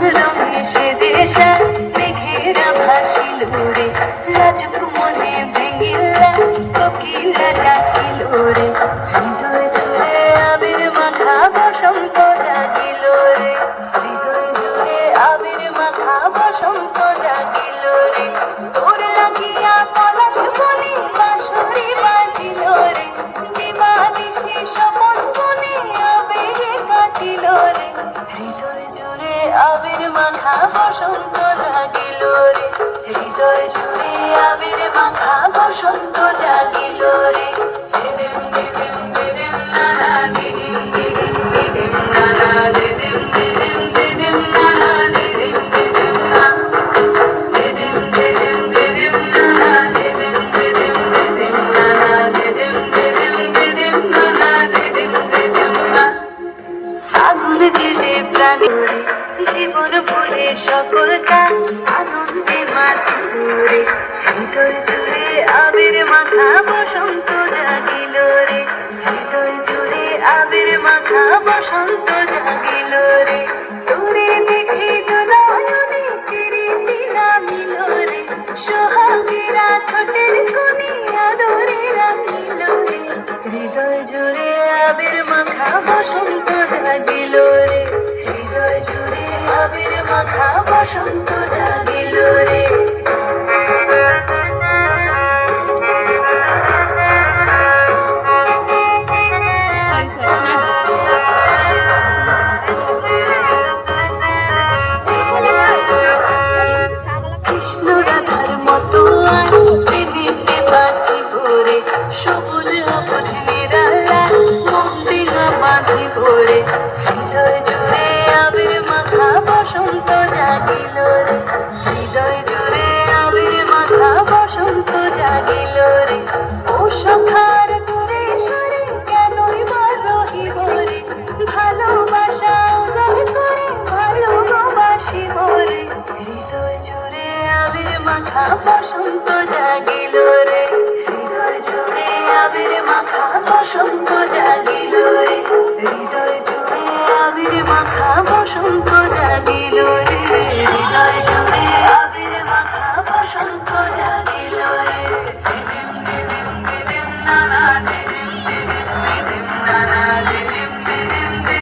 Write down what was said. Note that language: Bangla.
সোনার রঙে সেজে সাজ মেঘেরা ভাসিল রে, লাজুক মনে ভেঙিলা কোকিলা ডাকিল রে, হৃদয় জুড়ে আবির মাখা বসন্ত জাগিল রে, হৃদয় জুড়ে আবির মাখা বসন্ত জাগিল রে, তোর লাগিয়া পলাশ বলি বাঁশরি বাজিল রে, দিবানিশি স্বপন বনে আবেগে কাটিল রে, হৃদয় জুড়ে আবির মাখা বসন্ত জাগিল রে, হৃদয় জুড়ে আবির মাখা বসন্ত জাগিল রে। দিদিম দিদিম দিদিম নানা দিদিম দিদিম দিদিম নানা দিদিম দিদিম দিদিম নানা দিদিম দিদিম না, দিদিম দিদিম দিদিম নানা দিদিম দিদিম দিদিম নানা দিদিম দিদিম দিদিম নানা দিদিম দিদিম না। আগুন জেলে প্রাণে জীবন ভরে সকল কাজ আনন্দে মাতুরে, হৃদয় জুড়ে আবির মাখা বসন্ত জাগিল রে, হৃদয় জুড়ে আবির মাখা বসন্ত জাগিল রে, তোরে দেখে দোলায়নে প্রীতি নামিল রে, সোহাগেরা ঠোঁটের কোণে আদরে রাখিল রে, হৃদয় জুড়ে আবির মাখা বসন্ত জাগিল রে, হৃদয় জুড়ে আবির মাখা বসন্ত জাগিল রে। কৃষ্ণ রাধার মতো আজ প্রেমেতে বাঁচি ভরে, সবুজ অবুঝ নিরালা মন্দিরা বাঁধি ভরে, হৃদয় জুড়ে আবির মাখা বসন্ত জাগিল রে, হৃদয় জুড়ে আবির মাখা বসন্ত জাগিল রে, ও সখার দূরে সরে কেনই বা রহিব রে, ভালোবাসা উজাড় করে ভালোবাসিব রে, হৃদয় জুড়ে আবির মাখা বসন্ত জাগিল